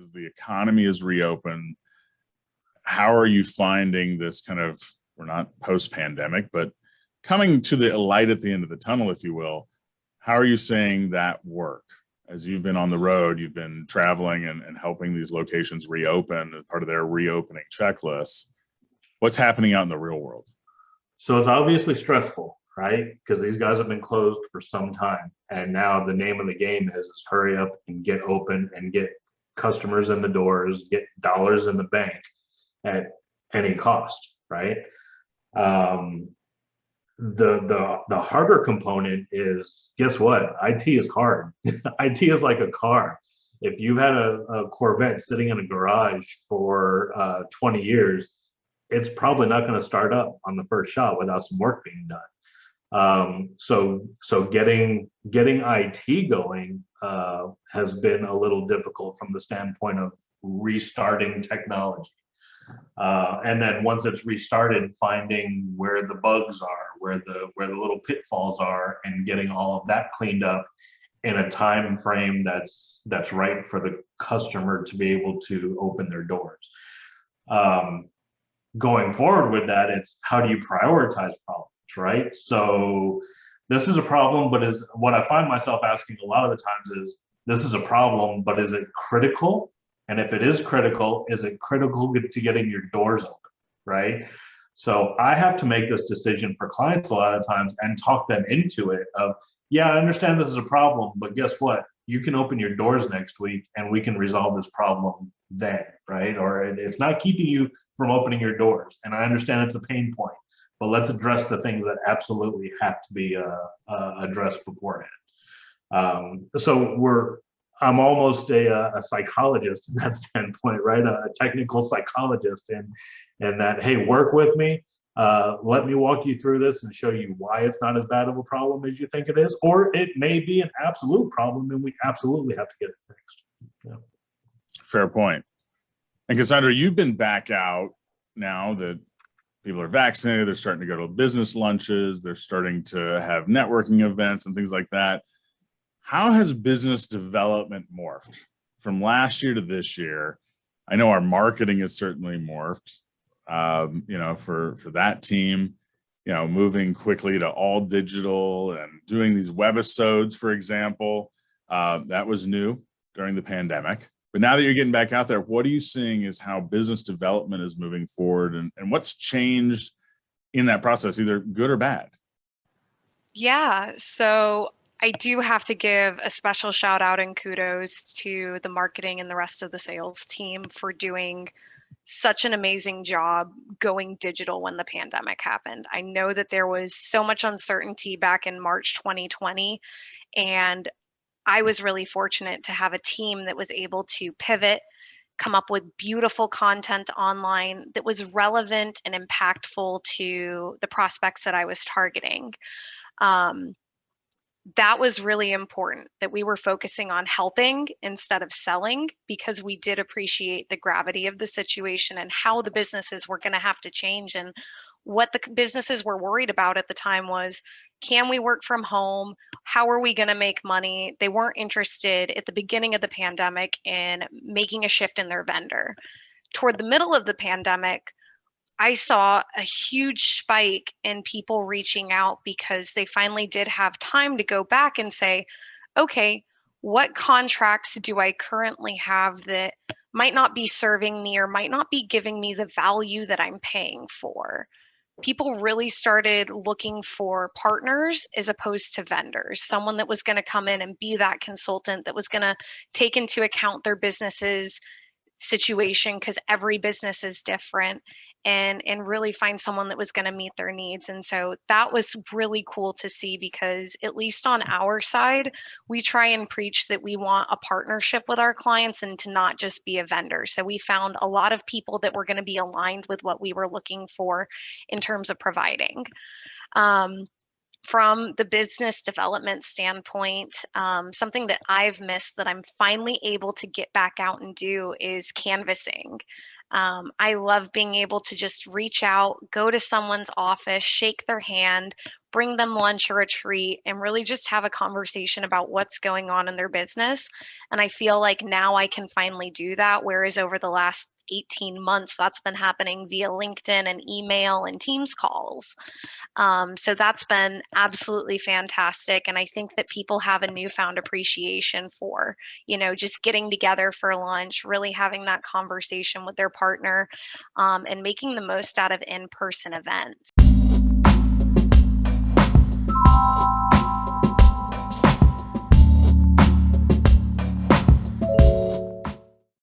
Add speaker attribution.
Speaker 1: as the economy is reopened, how are you finding this kind of, we're not post-pandemic, but coming to the light at the end of the tunnel, if you will, how are you seeing that work? As you've been on the road, you've been traveling and helping these locations reopen as part of their reopening checklists. What's happening out in the real world?
Speaker 2: So it's obviously stressful, right? Because these guys have been closed for some time. And now the name of the game is hurry up and get open and get customers in the doors, get dollars in the bank at any cost, right? The harder component is, guess what? IT is hard. IT is like a car. If you had a Corvette sitting in a garage for 20 years, it's probably not going to start up on the first shot without some work being done. So getting IT going has been a little difficult from the standpoint of restarting technology. And then once it's restarted, finding where the bugs are, where the little pitfalls are, and getting all of that cleaned up in a time frame that's right for the customer to be able to open their doors. Going forward with that, it's how do you prioritize problems, right? So this is a problem, but is what I find myself asking a lot of the times is, this is a problem, but is it critical? And if it is critical to getting your doors open, right? So I have to make this decision for clients a lot of times and talk them into it of, yeah, I understand this is a problem, but guess what? You can open your doors next week and we can resolve this problem then, right? Or it's not keeping you from opening your doors. And I understand it's a pain point, but let's address the things that absolutely have to be addressed beforehand. I'm almost a psychologist in that standpoint, right? A technical psychologist, and that, hey, work with me. Let me walk you through this and show you why it's not as bad of a problem as you think it is, or it may be an absolute problem and we absolutely have to get it fixed. Yeah.
Speaker 1: Fair point. And Cassondra, you've been back out now that people are vaccinated. They're starting to go to business lunches. They're starting to have networking events and things like that. How has business development morphed from last year to this year? I know our marketing has certainly morphed, for that team, moving quickly to all digital and doing these webisodes, for example. That was new during the pandemic. But now that you're getting back out there, what are you seeing is how business development is moving forward, and what's changed in that process, either good or bad?
Speaker 3: Yeah, so I do have to give a special shout out and kudos to the marketing and the rest of the sales team for doing such an amazing job going digital when the pandemic happened. I know that there was so much uncertainty back in March 2020, and I was really fortunate to have a team that was able to pivot, come up with beautiful content online that was relevant and impactful to the prospects that I was targeting. That was really important, that we were focusing on helping instead of selling, because we did appreciate the gravity of the situation and how the businesses were going to have to change. And what the businesses were worried about at the time was, can we work from home? How are we going to make money? They weren't interested at the beginning of the pandemic in making a shift in their vendor. Toward the middle of the pandemic, I saw a huge spike in people reaching out because they finally did have time to go back and say, okay, what contracts do I currently have that might not be serving me or might not be giving me the value that I'm paying for? People really started looking for partners as opposed to vendors, someone that was going to come in and be that consultant that was going to take into account their business's situation, because every business is different, and really find someone that was going to meet their needs. And so that was really cool to see, because at least on our side, we try and preach that we want a partnership with our clients and to not just be a vendor. So we found a lot of people that were going to be aligned with what we were looking for in terms of providing. From the business development standpoint, something that I've missed that I'm finally able to get back out and do is canvassing. I love being able to just reach out, go to someone's office, shake their hand, bring them lunch or a treat, and really just have a conversation about what's going on in their business. And I feel like now I can finally do that, whereas over the last 18 months, that's been happening via LinkedIn and email and Teams calls. So that's been absolutely fantastic. And I think that people have a newfound appreciation for, just getting together for lunch, really having that conversation with their partner, and making the most out of in-person events.